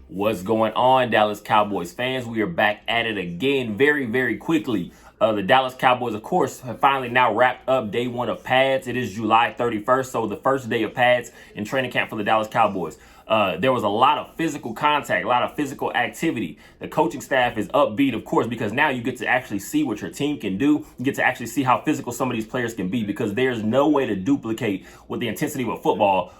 What's going on, Dallas Cowboys fans? We are back at it again very quickly. The Dallas Cowboys, of course, have finally now wrapped up day one of pads. It is July 31st, so the first day of pads in training camp for the Dallas Cowboys. There was a lot of physical contact, a lot of physical activity. The coaching staff is upbeat, of course, because now you get to actually see what your team can do. You get to actually see how physical some of these players can be, because there's no way to duplicate with the intensity of football,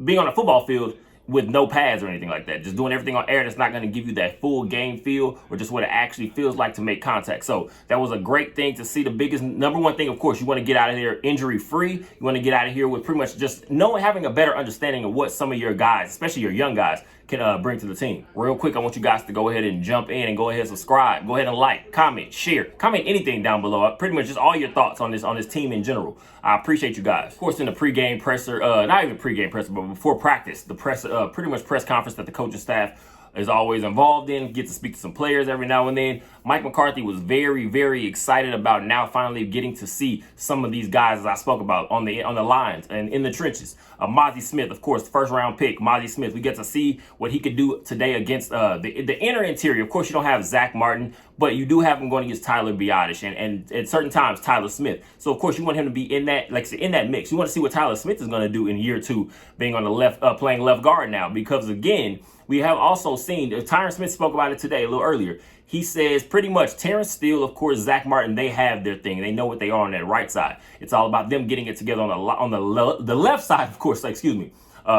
being on a football field with no pads or anything like that. Just doing everything on air that's not going to give you that full game feel or just what it actually feels like to make contact. So that was a great thing to see. The biggest number one thing, of course, you want to get out of here injury free. You want to get out of here with pretty much just having a better understanding of what some of your guys, especially your young guys, can bring to the team. Real quick, I want you guys to go ahead and jump in and go ahead and subscribe. Go ahead and like, comment, share, comment anything down below. Pretty much just all your thoughts on this team in general. I appreciate you guys. Of course, in the pregame presser, not even pregame presser, but before practice, the pretty much press conference that the coaching staff is always involved in, get to speak to some players every now and then. Mike McCarthy was very excited about now finally getting to see some of these guys, as I spoke about, on the lines and in the trenches. Mozzie Smith, of course, first round pick, Mozzie Smith. We get to see what he could do today against the inner interior. Of course, you don't have Zach Martin, but you do have him going against Tyler Biadasz and at certain times Tyler Smith. So of course you want him to be in that, like I said, in that mix. You want to see what Tyler Smith is going to do in year two, being on the left, playing left guard now, because again, we have also seen, Tyron Smith spoke about it today a little earlier. He says pretty much Terrence Steele, of course, Zach Martin, they have their thing. They know what they are on that right side. It's all about them getting it together on the left side, of course, excuse me.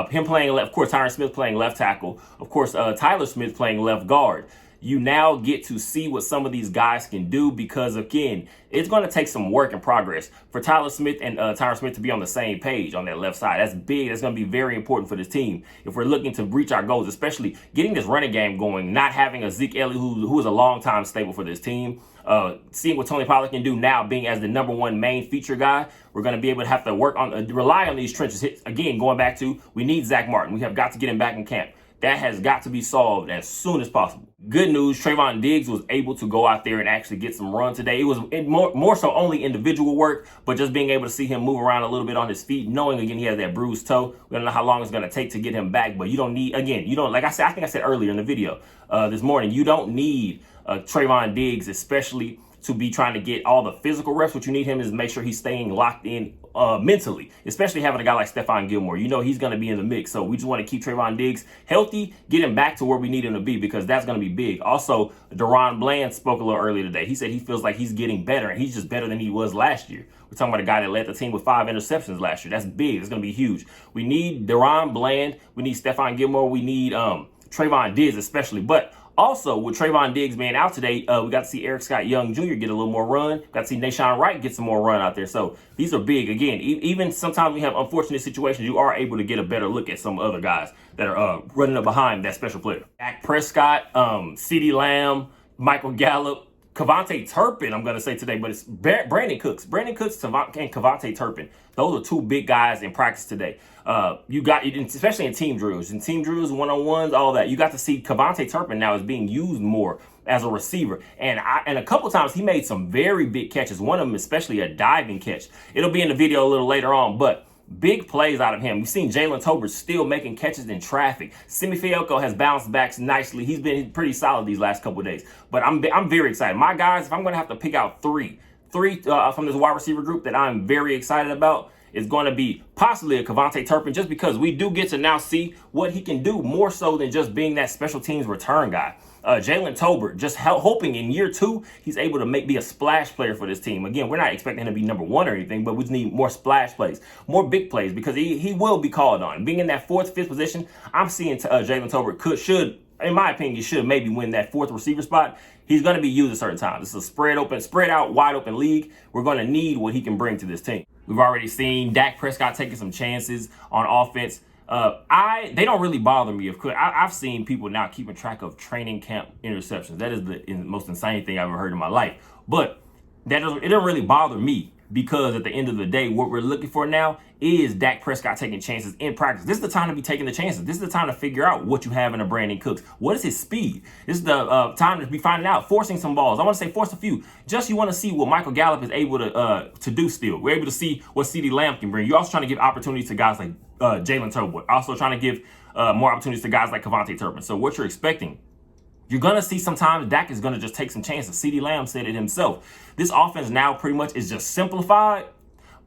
Him playing left, of course, Tyron Smith playing left tackle. Of course, Tyler Smith playing left guard. You now get to see what some of these guys can do, because again, it's going to take some work and progress for Tyler Smith and Tyron Smith to be on the same page on that left side. That's big. That's going to be very important for this team if we're looking to reach our goals, especially getting this running game going, not having a Zeke Elliott who is a long-time staple for this team. Seeing what Tony Pollard can do now, being as the number one main feature guy, we're going to be able to have to rely on these trenches. Again, going back to, we need Zach Martin. We have got to get him back in camp. That has got to be solved as soon as possible. Good news, Trayvon Diggs was able to go out there and actually get some run today. It was more so only individual work, but just being able to see him move around a little bit on his feet, knowing again he has that bruised toe. We don't know how long it's going to take to get him back, but you don't need, again, you don't, like I said, I think I said earlier in the video this morning, you don't need Trayvon Diggs, especially to be trying to get all the physical reps. What you need him is make sure he's staying locked in mentally, especially having a guy like Stephon Gilmore. You know he's going to be in the mix. So we just want to keep Trayvon Diggs healthy, get him back to where we need him to be, because that's going to be big. Also, Deron Bland spoke a little earlier today. He said he feels like he's getting better, and he's just better than he was last year. We're talking about a guy that led the team with 5 interceptions last year. That's big. It's going to be huge. We need Deron Bland. We need Stephon Gilmore. We need Trayvon Diggs especially. But also, with Trayvon Diggs being out today, we got to see Eric Scott Young Jr. get a little more run. Got to see Nashawn Wright get some more run out there. So these are big. Again, even sometimes we have unfortunate situations, you are able to get a better look at some other guys that are running up behind that special player. Dak Prescott, CeeDee Lamb, Michael Gallup, Kavontae Turpin, I'm going to say today, but it's Brandon Cooks. Brandon Cooks and Kavontae Turpin. Those are two big guys in practice today. You got, especially in team drills, one-on-ones, all that. You got to see Kavontae Turpin now is being used more as a receiver. And a couple of times he made some very big catches. One of them, especially a diving catch. It'll be in the video a little later on, but big plays out of him. We've seen Jalen Tolbert still making catches in traffic. Simi Fehoko has bounced back nicely. He's been pretty solid these last couple of days. But I'm very excited. My guys, if I'm going to have to pick out three from this wide receiver group that I'm very excited about, is going to be possibly a Kavontae Turpin, just because we do get to now see what he can do more so than just being that special teams return guy. Jalen Tolbert, just hoping in year two, he's able to be a splash player for this team. Again, we're not expecting him to be number one or anything, but we just need more splash plays, more big plays, because he will be called on. Being in that 4th, 5th position, I'm seeing Jalen Tolbert should, in my opinion, should maybe win that 4th receiver spot. He's going to be used at certain times. It's a spread out, wide open league. We're going to need what he can bring to this team. We've already seen Dak Prescott taking some chances on offense. They don't really bother me. I've seen people now keeping track of training camp interceptions. That is the most insane thing I've ever heard in my life. But it doesn't really bother me. because at the end of the day, what we're looking for now is Dak Prescott taking chances in practice. This is the time to be taking the chances. This is the time to figure out what you have in a Brandon Cooks. What is his speed? This is the time to be finding out, forcing some balls. I want to say force a few. Just you want to see what Michael Gallup is able to do still. We're able to see what CeeDee Lamb can bring. You're also trying to give opportunities to guys like Jalen Turnbull. Also trying to give more opportunities to guys like Kevontae Turpin. So what you're expecting, you're going to see sometimes Dak is going to just take some chances. CeeDee Lamb said it himself. This offense now pretty much is just simplified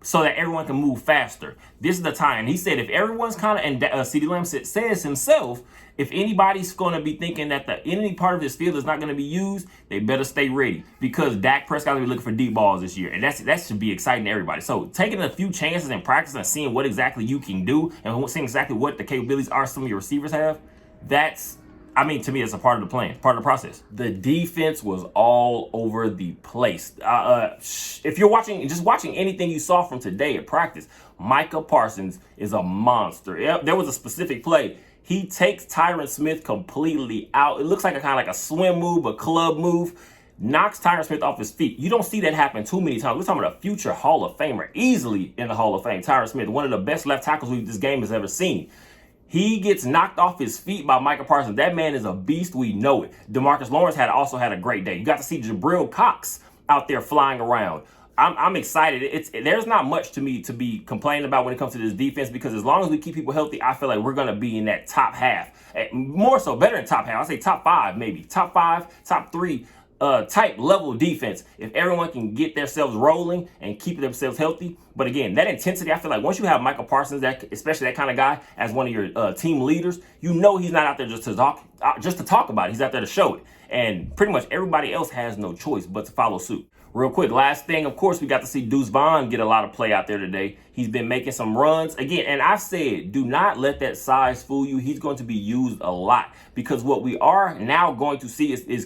so that everyone can move faster. This is the time. He said if everyone's kind of, and CeeDee Lamb says himself, if anybody's going to be thinking that any part of this field is not going to be used, they better stay ready because Dak Prescott will be looking for deep balls this year. And that should be exciting to everybody. So taking a few chances in practice and seeing what exactly you can do and seeing exactly what the capabilities are some of your receivers have, to me, it's a part of the plan, part of the process. The defense was all over the place. If you're watching anything you saw from today at practice, Micah Parsons is a monster. There was a specific play. He takes Tyron Smith completely out. It looks like a swim move, a club move. Knocks Tyron Smith off his feet. You don't see that happen too many times. We're talking about a future Hall of Famer, easily in the Hall of Fame. Tyron Smith, one of the best left tackles this game has ever seen. He gets knocked off his feet by Micah Parsons. That man is a beast. We know it. DeMarcus Lawrence also had a great day. You got to see Jabril Cox out there flying around. I'm excited. There's not much to me to be complaining about when it comes to this defense because as long as we keep people healthy, I feel like we're going to be in that top half. More so, better than top half. I'll say top 5 maybe. Top 5, top 3 type level defense if everyone can get themselves rolling and keep themselves healthy. But again, that intensity, I feel like once you have Michael Parsons, especially that kind of guy as one of your team leaders, you know he's not out there just to talk about it. He's out there to show it. And pretty much everybody else has no choice but to follow suit. Real quick, last thing, of course, we got to see Deuce Vaughn get a lot of play out there today. He's been making some runs. Again, and I said, do not let that size fool you. He's going to be used a lot because what we are now going to see is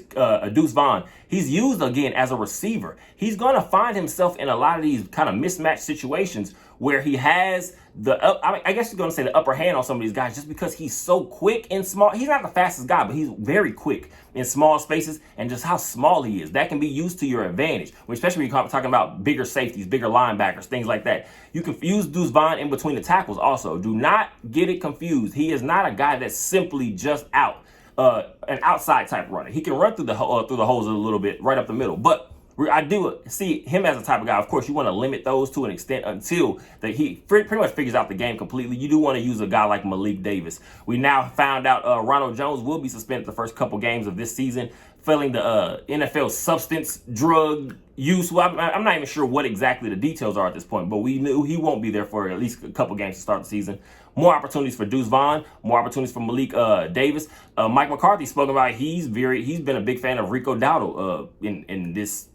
Deuce Vaughn. He's used, again, as a receiver. He's going to find himself in a lot of these kind of mismatched situations where he has I guess you're going to say the upper hand on some of these guys just because he's so quick and small. He's not the fastest guy, but he's very quick in small spaces and just how small he is. That can be used to your advantage, especially when you're talking about bigger safeties, bigger linebackers, things like that. You can use Deuce Vaughn in between the tackles also. Do not get it confused. He is not a guy that's simply just an outside type runner. He can run through the holes a little bit right up the middle, but I do see him as a type of guy. Of course, you want to limit those to an extent until he pretty much figures out the game completely. You do want to use a guy like Malik Davis. We now found out Ronald Jones will be suspended the first couple games of this season, failing the NFL substance drug use. Well, I'm not even sure what exactly the details are at this point, but we knew he won't be there for at least a couple games to start the season. More opportunities for Deuce Vaughn, more opportunities for Malik Davis. Mike McCarthy spoke about he's been a big fan of Rico Dowdle in this,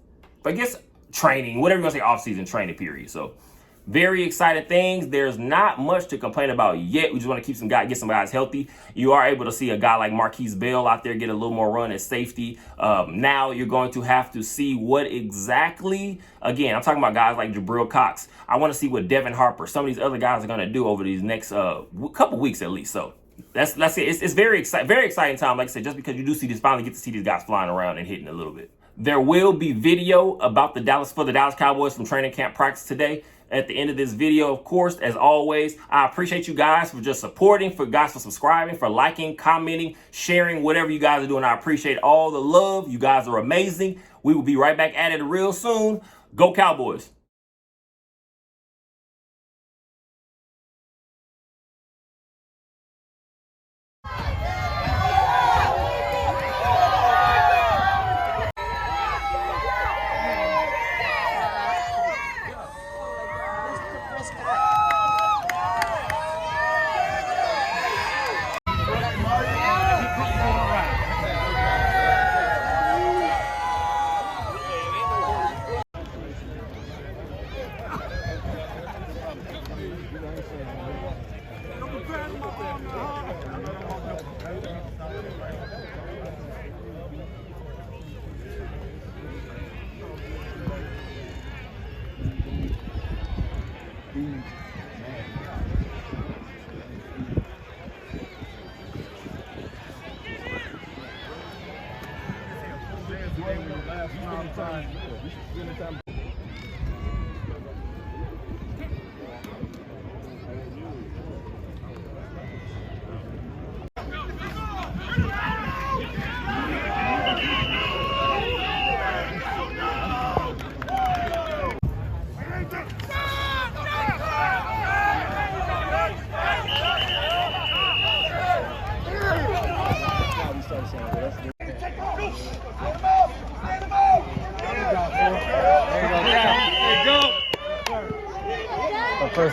I guess, training, whatever you want to say, off-season training period. So very exciting things. There's not much to complain about yet. We just want to get some guys healthy. You are able to see a guy like Marquise Bell out there get a little more run at safety. Now you're going to have to see what exactly, again, I'm talking about guys like Jabril Cox. I want to see what Devin Harper, some of these other guys are going to do over these next couple weeks at least. So that's it. It's very exciting time. Like I said, just because you do finally get to see these guys flying around and hitting a little bit. There will be video about the Dallas Cowboys from training camp practice today at the end of this video. Of course, as always, I appreciate you guys for just supporting, for subscribing, for liking, commenting, sharing, whatever you guys are doing. I appreciate all the love. You guys are amazing. We will be right back at it real soon. Go Cowboys.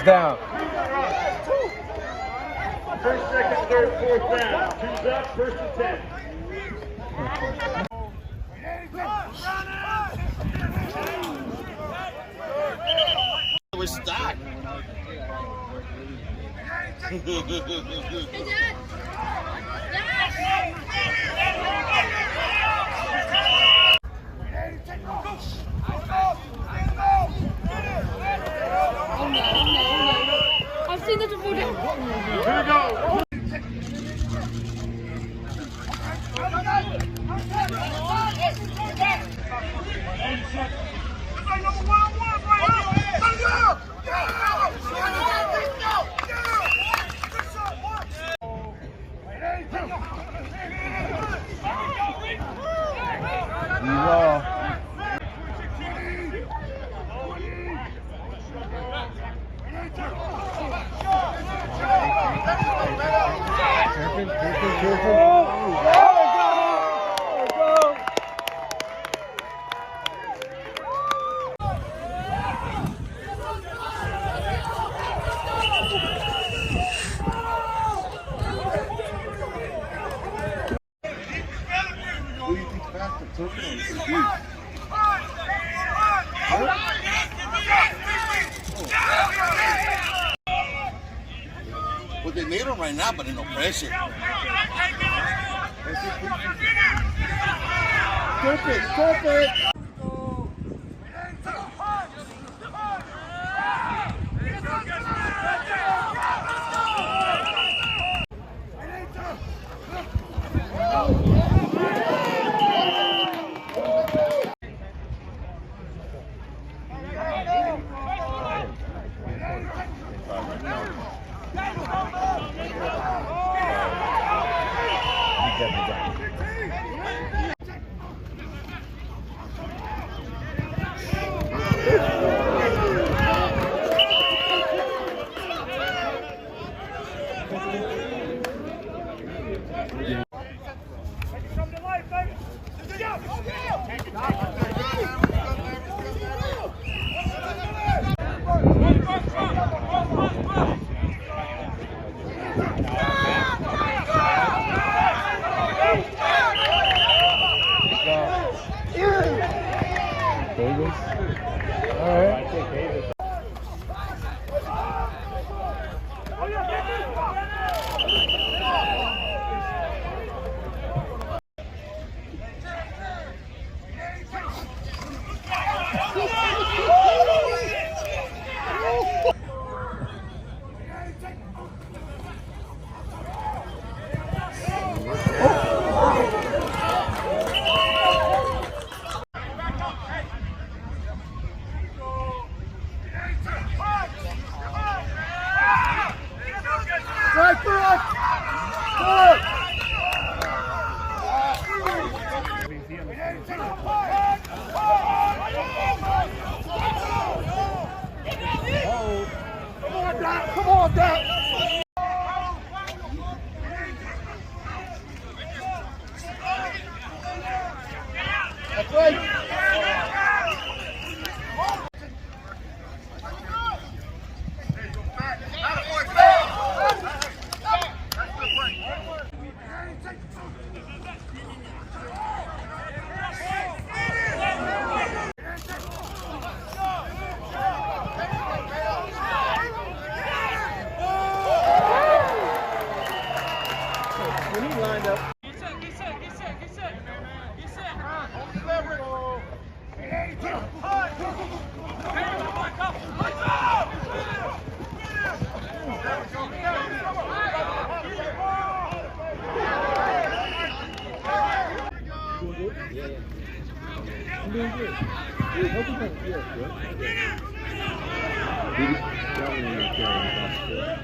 First down. First, second, third, fourth down. Two's up, first and 10. We're stuck. Hey, Dad. I've seen that before. Here we go. Well, they made him right now, but there's no pressure. Stop it. Come on, Dad. That's right. Yeah.